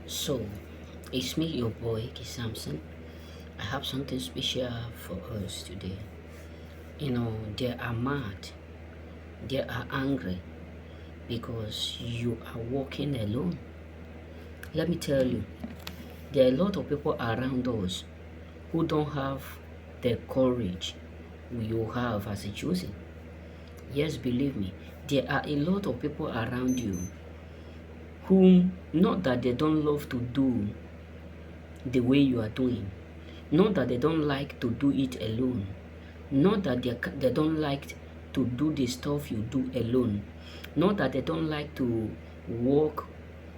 So, it's me, your boy, K Samson. I have something special for us today. They are mad, they are angry because you are walking alone. Let me tell you, there are a lot of people around us who don't have the courage you have as a chosen. Yes, believe me, there are a lot of people around you whom not that they don't love to do the way you are doing, not that they don't like to do it alone, not that they don't like to do the stuff you do alone, not that they don't like to walk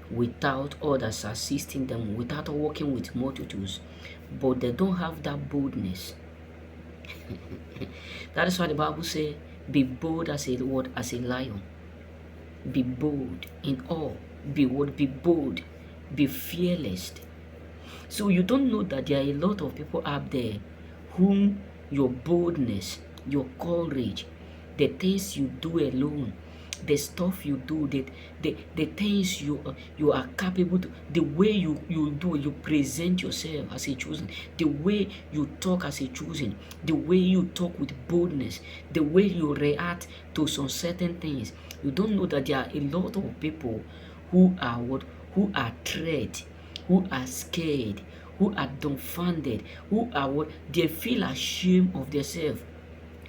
without others assisting them, without working with multitudes, but they don't have that boldness. That is why the Bible says, be bold as a word, as a lion. Be bold in all. Be what? Be bold. Be fearless. So you don't know that there are a lot of people out there whom your boldness, your courage, the things you do alone, the stuff you do, the things you are capable to, the way you do, you present yourself as a chosen, the way you talk as a chosen, the way you talk with boldness, the way you react to some certain things. You don't know that there are a lot of people who are what? Who are threat, who are scared, who are dumbfounded, who are what? They feel ashamed of themselves.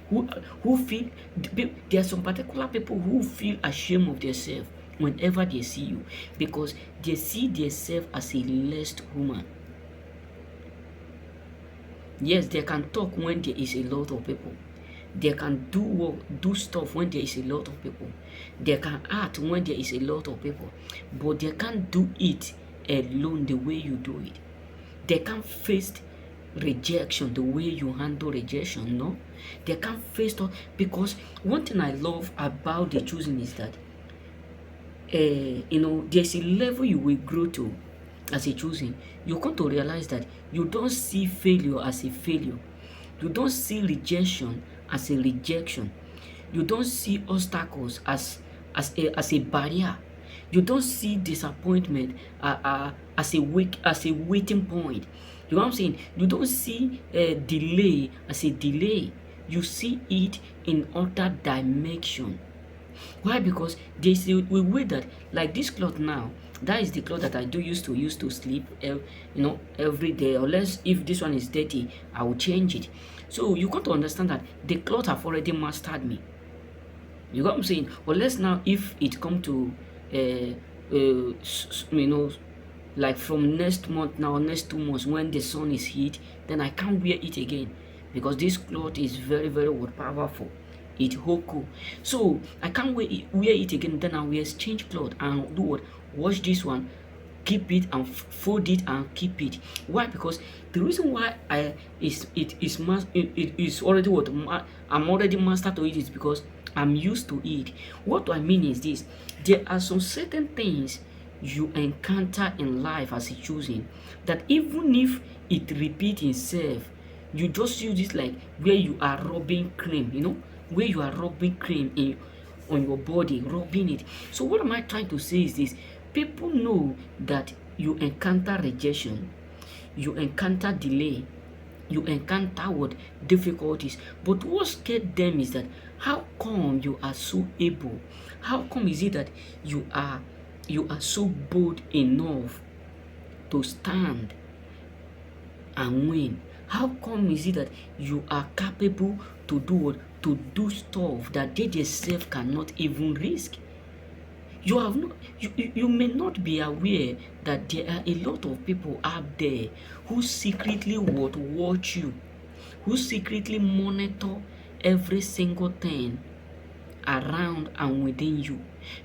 Who feel, there are some particular people who feel ashamed of themselves whenever they see you because they see themselves as a less woman. Yes, they can talk when there is a lot of people. They can do work, do stuff when there is a lot of people. They can act when there is a lot of people, but they can't do it alone the way you do it. They can't face rejection the way you handle rejection. No, they can't face that because one thing I love about the choosing is that there's a level you will grow to as a choosing. You come to realize that you don't see failure as a failure. You don't see rejection as a rejection. You don't see obstacles as a barrier. You don't see disappointment as a waiting point. You know what I'm saying? You don't see delay as a delay. You see it in other dimension. Why? Because there's a way that, like this cloth now, that is the cloth that I do used to sleep, every day. Unless if this one is dirty, I will change it. So you got to understand that the cloth have already mastered me. You got what I'm saying? Unless now, if it come to, like from next month now, next 2 months, when the sun is heat, then I can't wear it again because this cloth is very, very powerful. It hoku. So I can't wear it again. Then I will exchange cloth and do what? Wash this one, keep it and fold it and keep it. Why? Because the reason why it is already what I'm already master to it is because I'm used to it. What I mean is this: there are some certain things you encounter in life as a choosing that even if it repeats itself, you just use it like where you are rubbing cream, where you are rubbing cream on your body, rubbing it. So what am I trying to say is this: people know that you encounter rejection, you encounter delay, you encounter what difficulties, but what scared them is that how come you are so able? How come is it that you are so bold enough to stand and win? How come is it that you are capable to do what? To do stuff that they themselves cannot even risk? You have not you may not be aware that there are a lot of people out there who secretly would watch you, who secretly monitor every single thing around and within you,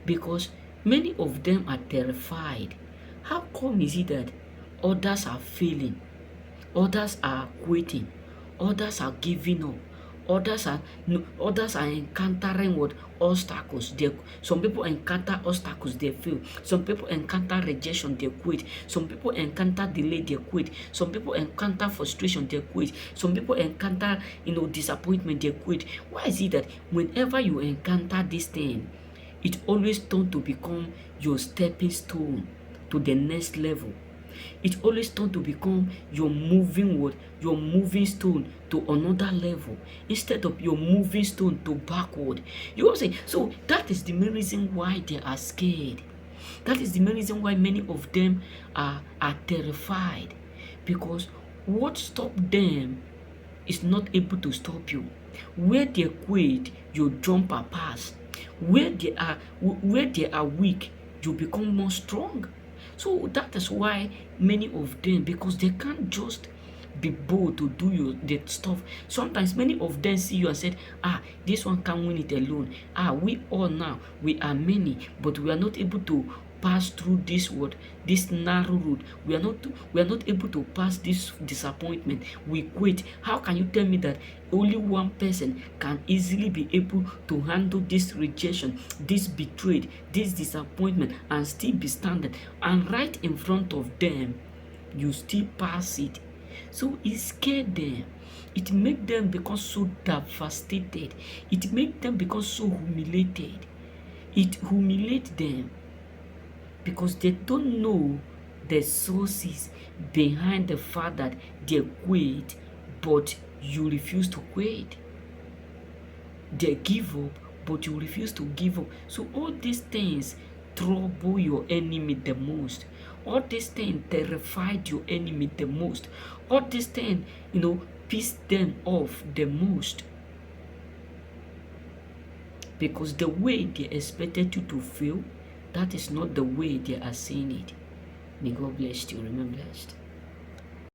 because many of them are terrified. How come is it that others are failing, others are quitting, others are giving up, others are no, others are encountering what? Obstacles. Some people encounter obstacles, they fail. Some people encounter rejection, they quit. Some people encounter delay, they quit. Some people encounter frustration, they quit. Some people encounter disappointment, they quit. Why is it that whenever you encounter this thing, it always turns to become your stepping stone to the next level? It always turns to become your moving what? Your moving stone to another level instead of your moving stone to backward. You know what I'm saying? So that is the main reason why they are scared. That is the main reason why many of them are terrified. Because what stopped them is not able to stop you. Where they quit, you jump a pass. Where they are weak, you become more strong. So that is why many of them, because they can't just be bold to do the stuff. Sometimes many of them see you and said, this one can't win it alone. We all now, we are many, but we are not able to pass through this narrow road. We are not able to pass this disappointment. We quit. How can you tell me that only one person can easily be able to handle this rejection, this betrayed, this disappointment, and still be standing? And right in front of them, you still pass it. So it scared them. It made them become so devastated. It made them become so humiliated. It humiliates them because they don't know the sources behind the fact that they quit, but you refuse to quit. They give up, but you refuse to give up. So all these things trouble your enemy the most. All these things terrified your enemy the most. All these things, piss them off the most. Because the way they expected you to feel, that is not the way they are seeing it. May God bless you. Remain blessed.